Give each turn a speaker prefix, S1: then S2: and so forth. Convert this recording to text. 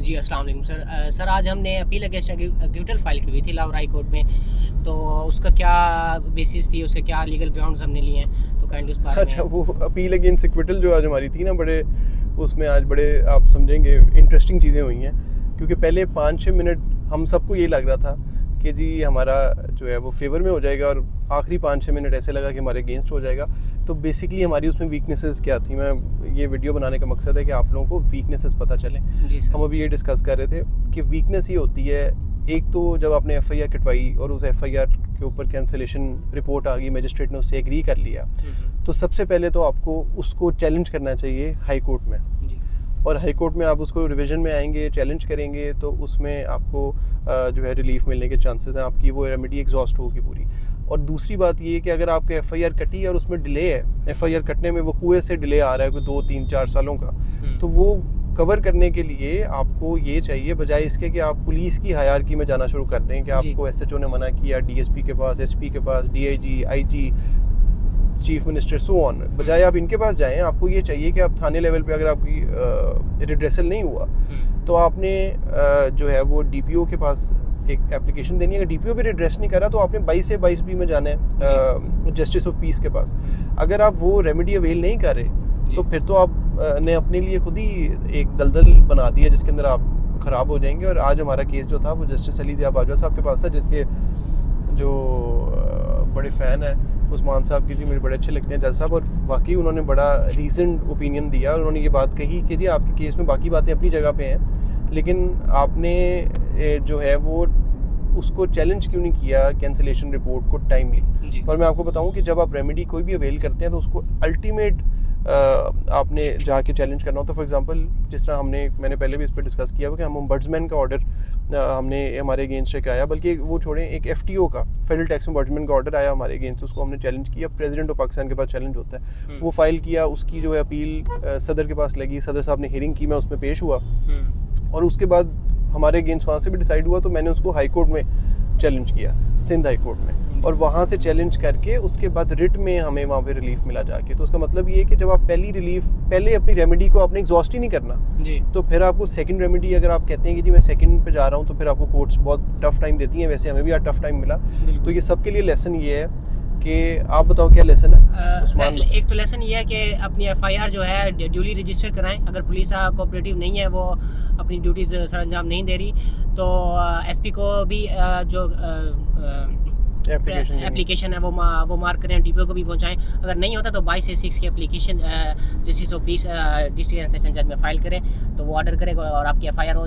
S1: जी अस्सलाम वालेकुम sir. Sir आज हमने अपील अगेंस्ट एक्विटल फाइल की हुई थी लाहौर हाई कोर्ट में, तो उसका क्या बेसिस थी, उसके क्या लीगल ग्राउंड्स हमने लिए हैं, तो काइंडली उस बारे
S2: अच्छा,
S1: में।
S2: वो अपील अगेंस्ट एक्विटल जो आज हमारी थी ना, बड़े उसमें आज बड़े आप समझेंगे इंटरेस्टिंग चीज़ें हुई हैं। क्योंकि पहले 5-6 मिनट हम सबको ये लग रहा था कि जी हमारा जो है वो फेवर में हो जाएगा, और आखिरी 5-6 मिनट ऐसे लगा कि हमारे अगेंस्ट हो जाएगा। तो बेसिकली हमारी उसमें वीकनेसेस क्या थी, मैं ये वीडियो बनाने का मकसद है कि आप लोगों को वीकनेसेस पता चलें।
S1: जी सर।
S2: हम अभी ये डिस्कस कर रहे थे कि वीकनेस ये होती है, एक तो जब आपने एफआईआर कटवाई और उस एफआईआर के ऊपर कैंसिलेशन रिपोर्ट आ गई, मजिस्ट्रेट ने उससे एग्री कर लिया, तो सबसे पहले तो आपको उसको चैलेंज करना चाहिए हाई कोर्ट में।
S1: जी।
S2: और हाई कोर्ट में आप उसको रिवीजन में आएंगे, चैलेंज करेंगे, तो उसमें आपको जो है रिलीफ मिलने के चांसेस हैं, आपकी वो रेमेडी एग्जॉस्ट होगी पूरी। और दूसरी बात ये है कि अगर आपके एफआईआर कटी और उसमें डिले है, एफआईआर कटने में वो कुएं से डिले आ रहा है कोई 2-3-4 सालों का, तो वो कवर करने के लिए आपको ये चाहिए, बजाय इसके कि आप पुलिस की हायरार्की में जाना शुरू कर दें कि आपको एसएचओ ने मना किया, डीएसपी के पास, एसपी के पास, DIG, IG, chief minister, so on, बजाय आप इनके पास जाएं। आपको ये चाहिए कि आप थाने लेवल पे अगर आपकी रिड्रेसल नहीं हुआ तो आपने जो है वो डीपीओ के पास एक एप्लीकेशन देनी है। अगर डीपीओ भी रिड्रेस नहीं कर रहा तो आपने 22 से 22B में जाना है जस्टिस ऑफ पीस के पास। अगर आप वो रेमेडी अवेल नहीं कर रहे तो फिर तो आप ने अपने लिए खुद ही एक दलदल बना दिया जिसके अंदर आप ख़राब हो जाएंगे। और आज हमारा केस जो था वो जस्टिस अली ज़िया बाजवा साहब के पास था, जिसके जो बड़े फ़ैन हैं उस्मान साहब की, जी मुझे बड़े अच्छे लगते हैं जज साहब, और वाकई उन्होंने बड़ा रीजन ओपिनियन दिया। और उन्होंने ये बात कही कि जी आपके केस में बाकी बातें अपनी जगह पे हैं, लेकिन आपने जो है वो उसको चैलेंज क्यों नहीं किया कैंसिलेशन रिपोर्ट को टाइमली। और मैं आपको बताऊं कि जब आप रेमेडी कोई भी अवेल करते हैं तो उसको अल्टीमेट आपने जाके चैलेंज करना होता है। फॉर एग्जांपल जिस तरह मैंने पहले भी इस पर डिस्कस किया हुआ कि हम ombudsman का ऑर्डर हमने हमारे अगेंस्ट एक आया, बल्कि वो छोड़ें, एक FTO का, फेडरल टैक्स ombudsman का ऑर्डर आया हमारे अगेंस्ट, उसको हमने चैलेंज किया। प्रेसिडेंट ऑफ पाकिस्तान के पास चैलेंज होता है, वो फाइल किया, उसकी जो है अपील सदर के पास लगी, सदर साहब ने हियरिंग की, मैं उसमें पेश हुआ, और उसके बाद हमारे अगेंस्ट वहाँ से भी डिसाइड हुआ, तो मैंने उसको हाई कोर्ट में चैलेंज किया, सिंध हाई कोर्ट में, और वहाँ से चैलेंज करके उसके बाद रिट में हमें वहाँ पे रिलीफ मिला जाके। तो उसका मतलब ये है कि जब आप पहले अपनी रेमेडी को आपने एग्जॉस्ट ही नहीं करना जी, तो फिर आपको सेकंड रेमेडी, अगर आप कहते हैं कि जी मैं सेकंड पे जा रहा हूँ, तो फिर आपको कोर्ट्स बहुत टफ टाइम देती हैं। वैसे हमें भी आज टफ टाइम मिला। तो ये सबके लिए लेसन ये है कि आप बताओ क्या लेसन है उस्मान?
S1: एक तो लेसन ये है कि अपनी एफआईआर जो है ड्यूली रजिस्टर कराएं। अगर पुलिस कोऑपरेटिव नहीं है, वो अपनी ड्यूटीज सर अंजाम नहीं दे रही, तो एसपी को भी जो एप्लीकेशन है वो मार्क करें, डीपीओ को भी पहुंचाएं। अगर नहीं होता तो 22 से 6 की application justice of peace district and session जज में फाइल करें, तो वो ऑर्डर करेगा और आपकी एफआईआर